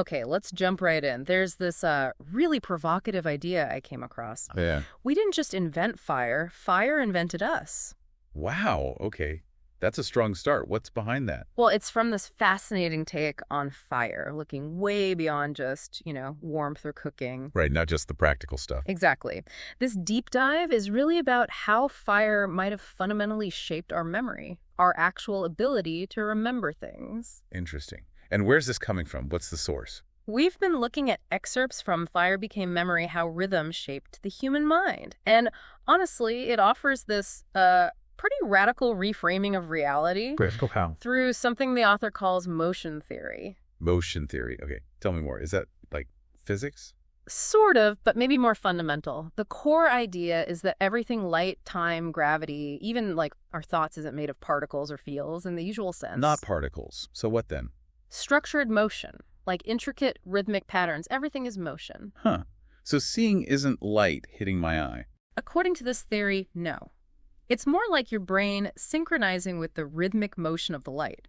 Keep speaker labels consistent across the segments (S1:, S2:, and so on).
S1: Okay, let's jump right in. There's this really provocative idea I came across.
S2: Yeah.
S1: We didn't just invent fire, fire invented us.
S2: Wow, okay. That's a strong start. What's behind that?
S1: Well, it's from this fascinating take on fire, looking way beyond just, warmth or cooking.
S2: Right, not just the practical stuff.
S1: Exactly. This deep dive is really about how fire might have fundamentally shaped our memory, our actual ability to remember things.
S2: Interesting. And where's this coming from? What's the source?
S1: We've been looking at excerpts from Fire Became Memory, How Rhythm Shaped the Human Mind. And honestly, it offers this pretty radical reframing of reality
S2: Critical how?
S1: through something the author calls motion theory.
S2: Motion theory. Okay, tell me more. Is that like physics?
S1: Sort of, but maybe more fundamental. The core idea is that everything light, time, gravity, even like our thoughts isn't made of particles or fields in the usual sense.
S2: Not particles. So what then?
S1: Structured motion, like intricate rhythmic patterns. Everything is motion.
S2: Huh. So seeing isn't light hitting my eye.
S1: According to this theory, no. It's more like your brain synchronizing with the rhythmic motion of the light.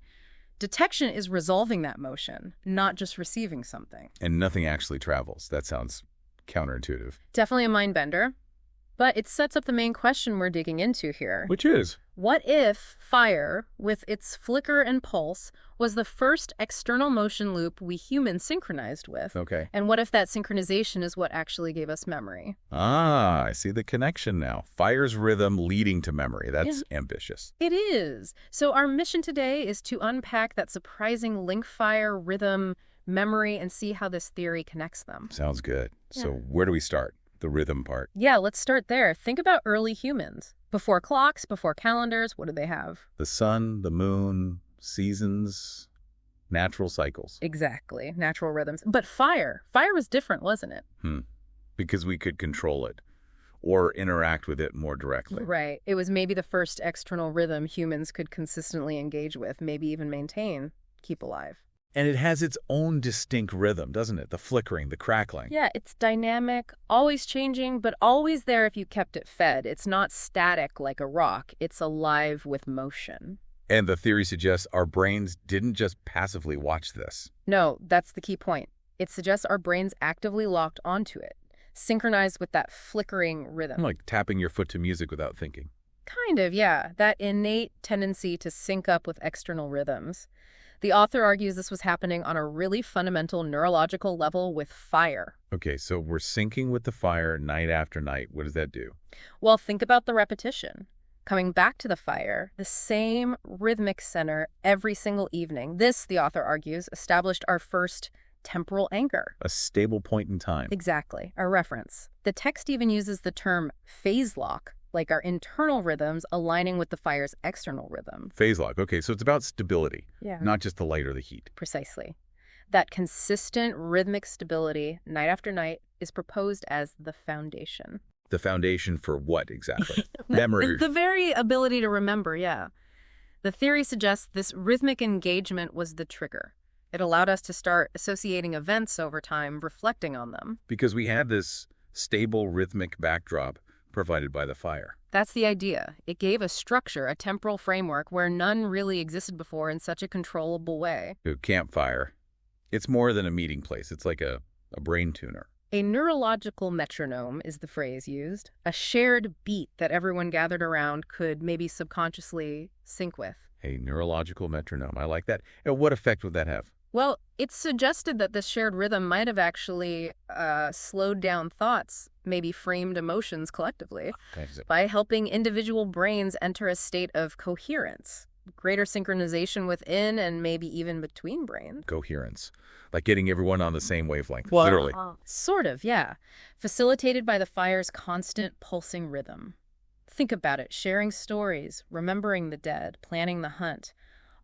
S1: Detection is resolving that motion, not just receiving something.
S2: And nothing actually travels. That sounds counterintuitive.
S1: Definitely a mind bender. But it sets up the main question we're digging into here.
S2: Which is?
S1: What if fire, with its flicker and pulse, was the first external motion loop we humans synchronized with?
S2: Okay.
S1: And what if that synchronization is what actually gave us memory?
S2: Ah, I see the connection now. Fire's rhythm leading to memory. That's ambitious.
S1: It is. So our mission today is to unpack that surprising link fire, rhythm, memory, and see how this theory connects them.
S2: Sounds good.
S1: Yeah.
S2: So where do we start? The rhythm part.
S1: Yeah, let's start there. Think about early humans. Before clocks, before calendars, what did they have?
S2: The sun, the moon, seasons, natural cycles.
S1: Exactly, natural rhythms. But fire was different, wasn't it?
S2: Because we could control it or interact with it more directly.
S1: Right. It was maybe the first external rhythm humans could consistently engage with, maybe even maintain, keep alive.
S2: And it has its own distinct rhythm, doesn't it? The flickering, the crackling.
S1: Yeah, it's dynamic, always changing, but always there if you kept it fed. It's not static like a rock. It's alive with motion.
S2: And the theory suggests our brains didn't just passively watch this.
S1: No, that's the key point. It suggests our brains actively locked onto it, synchronized with that flickering rhythm.
S2: Like tapping your foot to music without thinking.
S1: Kind of, yeah. That innate tendency to sync up with external rhythms. The author argues this was happening on a really fundamental neurological level with fire.
S2: Okay, so we're syncing with the fire night after night. What does that do?
S1: Well, think about the repetition. Coming back to the fire, the same rhythmic center every single evening. This, the author argues, established our first temporal anchor.
S2: A stable point in time.
S1: Exactly, a reference. The text even uses the term phase lock, like our internal rhythms aligning with the fire's external rhythm.
S2: Phase lock. Okay, so it's about stability, not just the light or the heat.
S1: Precisely. That consistent rhythmic stability, night after night, is proposed as the foundation.
S2: The foundation for what exactly? Memory.
S1: The very ability to remember, yeah. The theory suggests this rhythmic engagement was the trigger. It allowed us to start associating events over time, reflecting on them.
S2: Because we had this stable rhythmic backdrop provided by the fire.
S1: That's the idea. It gave a structure, a temporal framework where none really existed before in such a controllable way.
S2: A campfire. It's more than a meeting place. It's like a brain tuner.
S1: A neurological metronome is the phrase used, a shared beat that everyone gathered around could maybe subconsciously sync with.
S2: A neurological metronome. I like that. And what effect would that have?
S1: Well, it's suggested that this shared rhythm might have actually slowed down thoughts, maybe framed emotions collectively, by helping individual brains enter a state of coherence, greater synchronization within and maybe even between brains.
S2: Coherence. Like getting everyone on the same wavelength, literally.
S1: Sort of, yeah. Facilitated by the fire's constant pulsing rhythm. Think about it, sharing stories, remembering the dead, planning the hunt,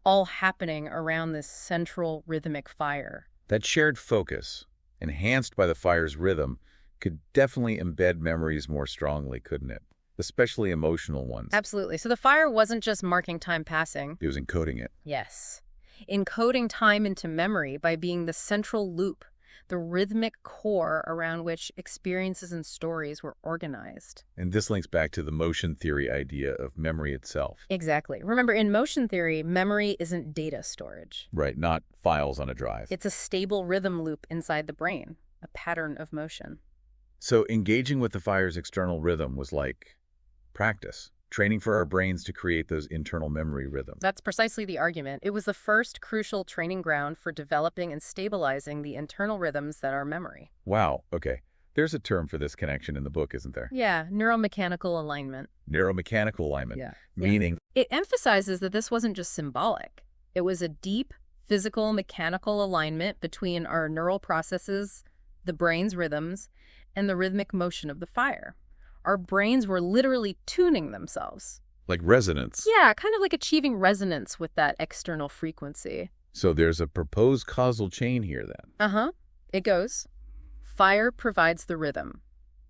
S1: all happening around this central rhythmic fire.
S2: That shared focus, enhanced by the fire's rhythm, could definitely embed memories more strongly, couldn't it? Especially emotional ones.
S1: Absolutely. So the fire wasn't just marking time passing.
S2: It was encoding it.
S1: Yes. Encoding time into memory by being the central loop, the rhythmic core around which experiences and stories were organized.
S2: And this links back to the motion theory idea of memory itself.
S1: Exactly. Remember, in motion theory, memory isn't data storage.
S2: Right, not files on a drive.
S1: It's a stable rhythm loop inside the brain, a pattern of motion.
S2: So engaging with the fire's external rhythm was like practice, training for our brains to create those internal memory rhythms.
S1: That's precisely the argument. It was the first crucial training ground for developing and stabilizing the internal rhythms that are memory.
S2: Wow, okay. There's a term for this connection in the book, isn't there?
S1: Yeah, neuromechanical alignment.
S2: Neuromechanical alignment.
S1: Yeah.
S2: Meaning?
S1: It emphasizes that this wasn't just symbolic. It was a deep physical mechanical alignment between our neural processes, the brain's rhythms, and the rhythmic motion of the fire. Our brains were literally tuning themselves.
S2: Like resonance.
S1: Yeah, kind of like achieving resonance with that external frequency.
S2: So there's a proposed causal chain here then.
S1: Uh-huh. It goes. Fire provides the rhythm.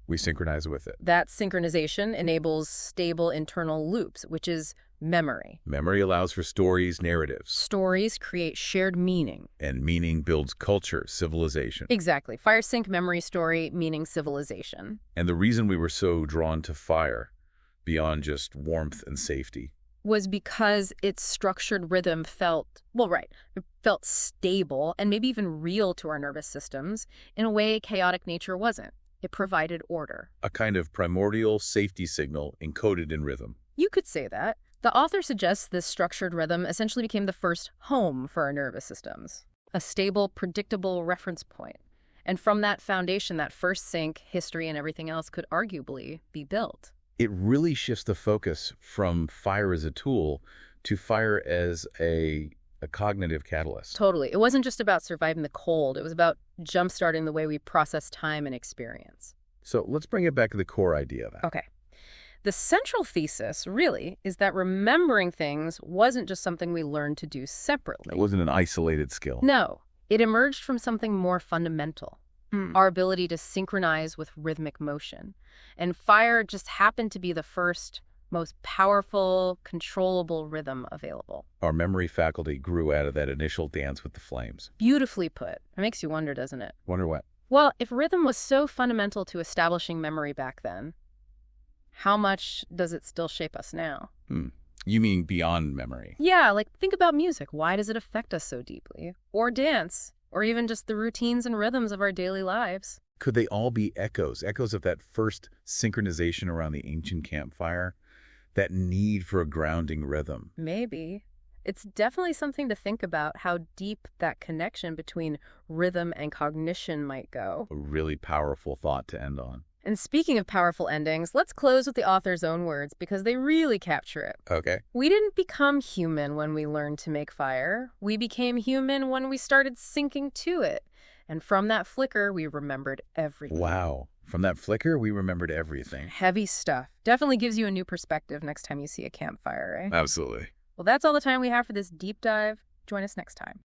S2: We synchronize with it.
S1: That synchronization enables stable internal loops, which is memory.
S2: Memory allows for stories, narratives.
S1: Stories create shared meaning.
S2: And meaning builds culture, civilization.
S1: Exactly. Fire sync memory story, meaning civilization.
S2: And the reason we were so drawn to fire, beyond just warmth and safety,
S1: was because its structured rhythm felt, well, right, it felt stable and maybe even real to our nervous systems in a way chaotic nature wasn't. It provided order.
S2: A kind of primordial safety signal encoded in rhythm.
S1: You could say that. The author suggests this structured rhythm essentially became the first home for our nervous systems, a stable, predictable reference point. And from that foundation, that first sync, history, and everything else could arguably be built.
S2: It really shifts the focus from fire as a tool to fire as a cognitive catalyst.
S1: Totally. It wasn't just about surviving the cold. It was about jump-starting the way we process time and experience.
S2: So let's bring it back to the core idea then.
S1: Okay. The central thesis, really, is that remembering things wasn't just something we learned to do separately.
S2: It wasn't an isolated skill.
S1: No. It emerged from something more fundamental. Our ability to synchronize with rhythmic motion. And fire just happened to be the first, most powerful, controllable rhythm available.
S2: Our memory faculty grew out of that initial dance with the flames.
S1: Beautifully put. It makes you wonder, doesn't it?
S2: Wonder what?
S1: Well, if rhythm was so fundamental to establishing memory back then, how much does it still shape us now?
S2: You mean beyond memory?
S1: Yeah, like think about music. Why does it affect us so deeply? Or dance. Or even just the routines and rhythms of our daily lives.
S2: Could they all be echoes of that first synchronization around the ancient campfire? That need for a grounding rhythm?
S1: Maybe. It's definitely something to think about, how deep that connection between rhythm and cognition might go.
S2: A really powerful thought to end on.
S1: And speaking of powerful endings, let's close with the author's own words because they really capture it.
S2: Okay.
S1: We didn't become human when we learned to make fire. We became human when we started sinking to it. And from that flicker, we remembered everything.
S2: Wow. From that flicker, we remembered everything.
S1: Heavy stuff. Definitely gives you a new perspective next time you see a campfire, right?
S2: Absolutely.
S1: Well, that's all the time we have for this deep dive. Join us next time.